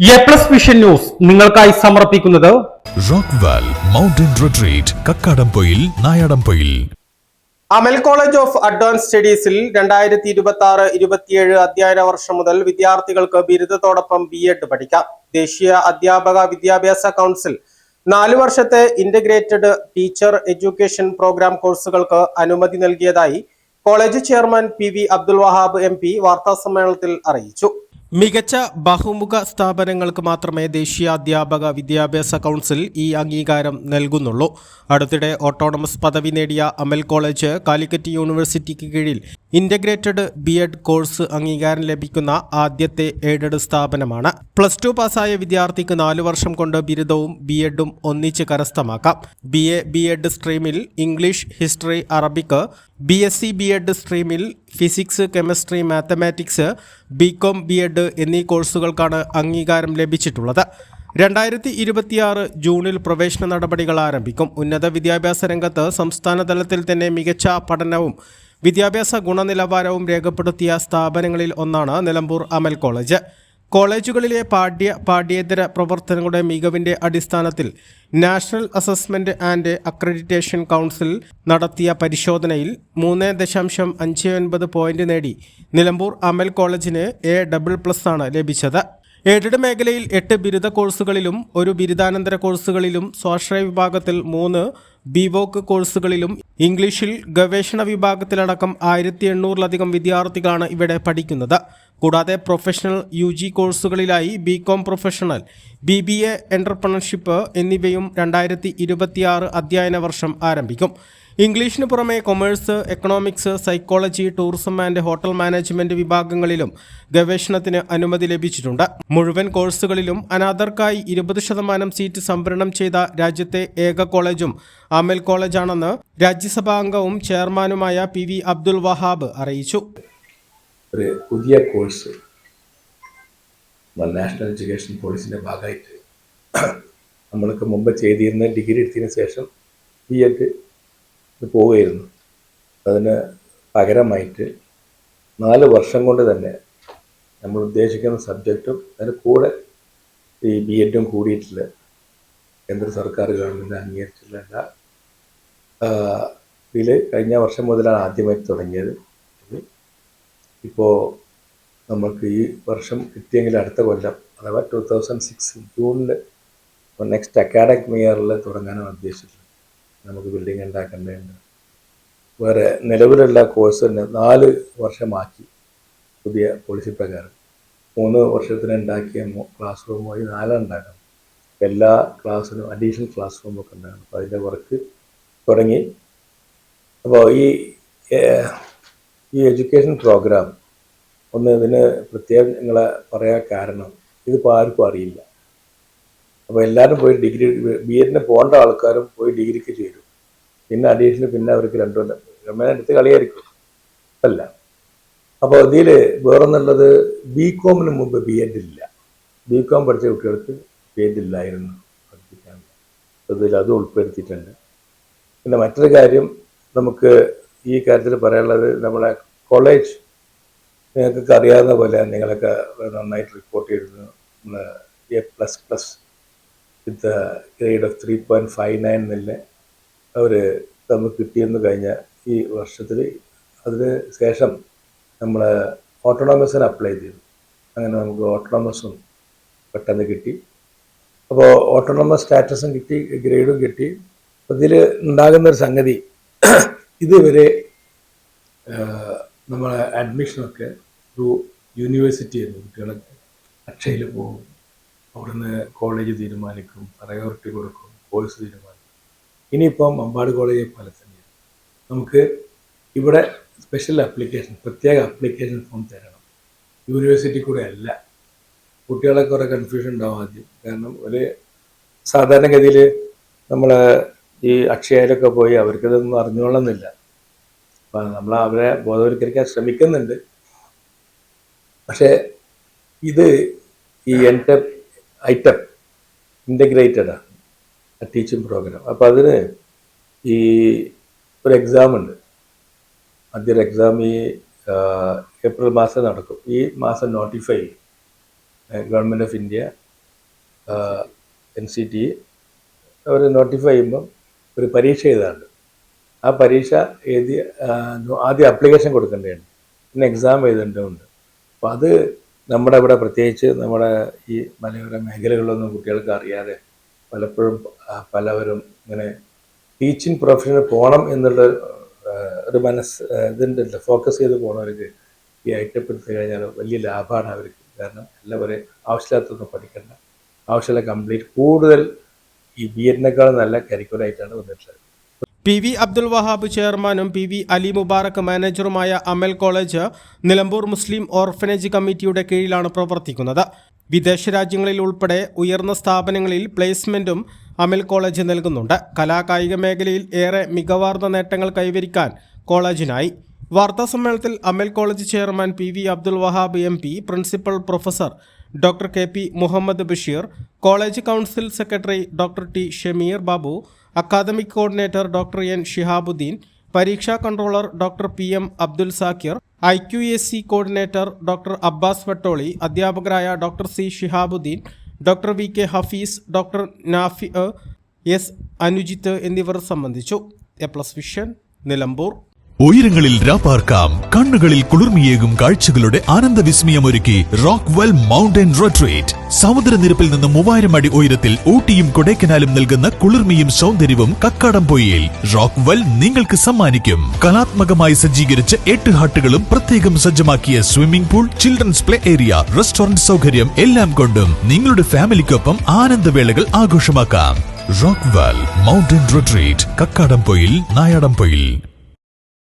A plus vision news നിങ്ങൾക്കായി സമർപ്പിക്കുന്നത് Rockwell mountain retreat Kakkadampoyil Nayadampoyil. Amal college of advance സ്റ്റഡീസിൽ 2026-27 അധ്യയന വർഷം മുതൽ വിദ്യാർത്ഥികൾക്ക് ബിരുദത്തോടൊപ്പം BEd പഠിക്കാം. ദേശീയ അധ്യാപക വിദ്യാഭ്യാസ കൗൺസിൽ 4 വർഷത്തെ ഇന്റഗ്രേറ്റഡ് ടീച്ചർ എഡ്യൂക്കേഷൻ പ്രോഗ്രാം കോഴ്സുകൾക്ക് അനുമതി നൽകിയതായി college chairman PV Abdul Wahab MP വാർത്താസമ്മേളനത്തിൽ അറിയിച്ചു. മികച്ച ബഹുമുഖ സ്ഥാപനങ്ങൾക്ക് മാത്രമേ ദേശീയ അധ്യാപക വിദ്യാഭ്യാസ കൗൺസിൽ ഈ അംഗീകാരം നൽകുന്നുള്ളൂ. അടുത്തിടെ ഓട്ടോണമസ് പദവി നേടിയ അമൽ കോളേജ് കാലിക്കറ്റ് യൂണിവേഴ്സിറ്റിക്ക് കീഴിൽ ഇന്റഗ്രേറ്റഡ് BEd കോഴ്സ് അംഗീകാരം ലഭിക്കുന്ന ആദ്യത്തെ എയ്ഡഡ് സ്ഥാപനമാണ്. +2 പാസ്സായ വിദ്യാർത്ഥിക്ക് 4 വർഷം കൊണ്ട് ബിരുദവും BEdഉം ഒന്നിച്ച് കരസ്ഥമാക്കാം. BA BEd സ്ട്രീമിൽ English, history, Arabic, BSc BEd സ്ട്രീമിൽ physics, chemistry, mathematics, BCom BEd എന്നീ കോഴ്സുകൾക്കാണ് അംഗീകാരം ലഭിച്ചിട്ടുള്ളത്. 2026 ജൂണിൽ പ്രവേശന നടപടികൾ ആരംഭിക്കും. ഉന്നത വിദ്യാഭ്യാസ രംഗത്ത് സംസ്ഥാന തലത്തിൽ തന്നെ മികച്ച പഠനവും വിദ്യാഭ്യാസ ഗുണനിലവാരവും രേഖപ്പെടുത്തിയ സ്ഥാപനങ്ങളിൽ ഒന്നാണ് നിലമ്പൂർ അമൽ കോളേജ്. കോളേജുകളിലെ പാഠ്യേതര പ്രവർത്തനങ്ങളുടെ മികവിൻ്റെ അടിസ്ഥാനത്തിൽ national assessment and accreditation council നടത്തിയ പരിശോധനയിൽ 3.59 പോയിന്റ് നേടി നിലമ്പൂർ അമൽ കോളേജിന് A++ ആണ് ലഭിച്ചത്. എയ്ഡഡ് മേഖലയിൽ 8 ബിരുദ കോഴ്സുകളിലും 1 ബിരുദാനന്തര കോഴ്സുകളിലും, സ്വാശ്രയ വിഭാഗത്തിൽ 3 BVOC കോഴ്സുകളിലും, ഇംഗ്ലീഷിൽ ഗവേഷണ വിഭാഗത്തിലടക്കം 1800-ലധികം വിദ്യാർത്ഥികളാണ് ഇവിടെ പഠിക്കുന്നത്. കൂടാതെ professional UG കോഴ്സുകളിലായി BCom professional, BBA entrepreneurship എന്നിവയും 2026 അധ്യയന വർഷം ആരംഭിക്കും. ഇംഗ്ലീഷിന് പുറമെ commerce, economics, psychology, tourism and hotel management വിഭാഗങ്ങളിലും ഗവേഷണത്തിന് അനുമതി ലഭിച്ചിട്ടുണ്ട്. മുഴുവൻ കോഴ്സുകളിലും അനാഥർക്കായി 20% സീറ്റ് സംവരണം ചെയ്ത രാജ്യത്തെ ഏക കോളേജും അമൽ കോളേജാണെന്ന് രാജ്യസഭാ അംഗവും ചെയർമാനുമായ PV അബ്ദുൽ വഹാബ് അറിയിച്ചു. ഒരു പുതിയ കോഴ്സ് നാഷണൽ എഡ്യൂക്കേഷൻ പോളിസിൻ്റെ ഭാഗമായിട്ട് നമ്മൾക്ക് മുമ്പ് ചെയ്തിരുന്ന ഡിഗ്രി എടുത്തതിന് ശേഷം BEd പോവുകയായിരുന്നു. അതിന് പകരമായിട്ട് 4 വർഷം കൊണ്ട് തന്നെ നമ്മൾ ഉദ്ദേശിക്കുന്ന സബ്ജക്റ്റും അതിന് കൂടെ ഈ BEdഉം കൂടിയിട്ടില്ല. കേന്ദ്ര സർക്കാർ ഗവൺമെൻറ് അംഗീകരിച്ചിട്ടുള്ള ഇതിൽ കഴിഞ്ഞ വർഷം മുതലാണ് ആദ്യമായി തുടങ്ങിയത്. ഇപ്പോൾ നമുക്ക് ഈ വർഷം കിട്ടിയെങ്കിൽ അടുത്ത കൊല്ലം അഥവാ 2006 ജൂണിൽ നെക്സ്റ്റ് അക്കാഡമിക് ഇയറിൽ തുടങ്ങാനാണ് ഉദ്ദേശിച്ചിട്ടുള്ളത്. നമുക്ക് ബിൽഡിംഗ് ഉണ്ടാക്കേണ്ടതുണ്ട്. വേറെ നിലവിലുള്ള കോഴ്സ് തന്നെ 4 വർഷമാക്കി പുതിയ പോളിസി പ്രകാരം 3 വർഷത്തിന് ഉണ്ടാക്കിയ ക്ലാസ് റൂം വഴി 4 ഉണ്ടാക്കണം. എല്ലാ ക്ലാസ്സിനും അഡീഷണൽ ക്ലാസ് റൂമൊക്കെ ഉണ്ടാകണം. അപ്പോൾ അതിൻ്റെ വർക്ക് തുടങ്ങി. അപ്പോൾ ഈ എഡ്യൂക്കേഷൻ പ്രോഗ്രാം ഒന്ന് ഇതിന് പ്രത്യേകം നിങ്ങളെ പറയാൻ കാരണം ഇതിപ്പോൾ ആർക്കും അറിയില്ല. അപ്പോൾ എല്ലാവരും പോയി ഡിഗ്രി BEdന് പോകേണ്ട ആൾക്കാരും പോയി ഡിഗ്രിക്ക് ചേരും. പിന്നെ അഡീഷണൽ പിന്നെ അവർക്ക് 2 കൊല്ലം ഗവൺമെൻറ് അടുത്ത് കളിയായിരിക്കും അല്ല. അപ്പോൾ ഇതിൽ വേറൊന്നുള്ളത് BComന് മുമ്പ് BEd ഇല്ല. BCom പഠിച്ച കുട്ടികൾക്ക് BEd ഇല്ലായിരുന്നു പഠിപ്പിക്കാൻ. ഇതിൽ അത് ഉൾപ്പെടുത്തിയിട്ടുണ്ട്. പിന്നെ മറ്റൊരു കാര്യം നമുക്ക് ഈ കാര്യത്തിൽ പറയാനുള്ളത്, നമ്മളെ കോളേജ് നിങ്ങൾക്കൊക്കെ അറിയാവുന്ന പോലെ നിങ്ങളൊക്കെ നന്നായിട്ട് റിപ്പോർട്ട് ചെയ്തിരുന്നു. A++ വിത്ത് ഗ്രേഡ് ഓഫ് 3.59 എന്നില്ല അവർ നമുക്ക് കിട്ടിയെന്ന് കഴിഞ്ഞ ഈ വർഷത്തിൽ. അതിന് ശേഷം നമ്മൾ ഓട്ടോണമസിന് അപ്ലൈ ചെയ്തു. അങ്ങനെ നമുക്ക് ഓട്ടോണമസും പെട്ടെന്ന് കിട്ടി. അപ്പോൾ ഓട്ടോണമസ് സ്റ്റാറ്റസും കിട്ടി, ഗ്രേഡും കിട്ടി. ഇതിൽ ഉണ്ടാകുന്നൊരു സംഗതി, ഇതുവരെ നമ്മളെ അഡ്മിഷനൊക്കെ ത്രൂ യൂണിവേഴ്സിറ്റി ആയിരുന്നു. കുട്ടികളൊക്കെ അക്ഷയയിൽ പോകും, അവിടുന്ന് കോളേജ് തീരുമാനിക്കും, പ്രയോറിറ്റി കൊടുക്കും, കോഴ്സ് തീരുമാനിക്കും. ഇനിയിപ്പം അമ്പാട് കോളേജ് പോലെ തന്നെയാണ്. നമുക്ക് ഇവിടെ സ്പെഷ്യൽ ആപ്ലിക്കേഷൻ, പ്രത്യേക ആപ്ലിക്കേഷൻ ഫോം തരണം. യൂണിവേഴ്സിറ്റി കൂടെ അല്ല. കുട്ടികളെ കുറേ കൺഫ്യൂഷൻ ഉണ്ടാവും ആദ്യം. കാരണം ഒരു സാധാരണഗതിയിൽ നമ്മൾ ഈ അക്ഷയയിലൊക്കെ പോയി അവർക്കിതൊന്നും അറിഞ്ഞുകൊള്ളുന്നില്ല. അപ്പം നമ്മൾ അവരെ ബോധവൽക്കരിക്കാൻ ശ്രമിക്കുന്നുണ്ട്. പക്ഷേ ഇത് ഈ ഐറ്റം ഇൻ്റഗ്രേറ്റഡാണ് ടീച്ചിങ് പ്രോഗ്രാം. അപ്പോൾ അതിന് ഈ ഒരു എക്സാം ഉണ്ട്. ആദ്യൊരു എക്സാം ഈ ഏപ്രിൽ മാസം നടക്കും. ഈ മാസം notify government of India NCT അവർ നോട്ടിഫൈ ചെയ്യുമ്പം ഒരു പരീക്ഷ എഴുതാറുണ്ട്. ആ പരീക്ഷ എഴുതി ആദ്യം അപ്ലിക്കേഷൻ കൊടുക്കേണ്ടതാണ്, പിന്നെ എക്സാം എഴുതേണ്ടതുണ്ട്. അപ്പോൾ അത് നമ്മുടെ ഇവിടെ പ്രത്യേകിച്ച് നമ്മുടെ ഈ മലയോര മേഖലകളിലൊന്നും കുട്ടികൾക്ക് അറിയാതെ പലപ്പോഴും പലവരും ഇങ്ങനെ ടീച്ചിങ് പ്രൊഫഷന് പോകണം എന്നുള്ള ഒരു ഇതുണ്ടല്ലോ, ഫോക്കസ് ചെയ്ത് പോകണവർക്ക് ഈ ഐക്യപ്പെടുത്തി കഴിഞ്ഞാൽ വലിയ ലാഭമാണ് അവർക്ക്. കാരണം എല്ലാവരെയും ആവശ്യമില്ലാത്തൊന്നും പഠിക്കേണ്ട, ആവശ്യമുള്ള കംപ്ലീറ്റ് കൂടുതൽ ഈ BEdനേക്കാൾ നല്ല കരിക്കുലമായിട്ടാണ് വന്നിട്ടുള്ളത്. PV അബ്ദുൽ വഹാബ് ചെയർമാനും PV അലി മുബാറക് മാനേജറുമായ അമൽ കോളേജ് നിലമ്പൂർ മുസ്ലിം ഓർഫനേജ് കമ്മിറ്റിയുടെ കീഴിലാണ് പ്രവർത്തിക്കുന്നത്. വിദേശ രാജ്യങ്ങളിൽ ഉൾപ്പെടെ ഉയർന്ന സ്ഥാപനങ്ങളിൽ പ്ലേസ്മെന്റും അമൽ കോളേജ് നൽകുന്നുണ്ട്. കലാകായിക മേഖലയിൽ ഏറെ മികവാർന്ന നേട്ടങ്ങൾ കൈവരിക്കാൻ കോളേജിനായി. വാർത്താസമ്മേളനത്തിൽ Amal college chairman PV Abdul Wahab MP, principal professor doctor KP Muhammad Basheer, college council secretary doctor T Shameer Babu, academic coordinator doctor N Shihabuddin, പരീക്ഷാ controller doctor PM Abdul Zakir, IQAC coordinator doctor Abbas Vattoli, അധ്യാപകരായ doctor C Shihabuddin, doctor VK Hafeez, doctor Nafi S Anujith എന്നിവർ സംബന്ധിച്ചു. A+ vision, Nilambur. ഉയരങ്ങളിൽ രാപ്പാർക്കാം, കണ്ണുകളിൽ കുളിർമിയേകും കാഴ്ചകളുടെ ആനന്ദവിസ്മയമൊരുക്കി റോക്ക്വെൽ മൗണ്ടൻ റിട്രീറ്റ്. സമുദ്രനിരപ്പിൽ നിന്ന് 3000 അടി ഉയരത്തിൽ ഊട്ടിയും കൊടൈക്കനാലും നൽകുന്ന കുളിർമയും സൗന്ദര്യവും കക്കാടംപൊയിൽ റോക്ക്വെൽ നിങ്ങൾക്ക് സമ്മാനിക്കും. കലാത്മകമായി സജ്ജീകരിച്ച 8 ഹട്ടുകളും പ്രത്യേകം സജ്ജമാക്കിയ swimming pool, children's play area, restaurant സൗകര്യം എല്ലാം കൊണ്ടും നിങ്ങളുടെ ഫാമിലിക്കൊപ്പം ആനന്ദവേളകൾ ആഘോഷമാക്കാം. Rockwell mountain retreat, Kakkadampoyil, Nayadampoyil.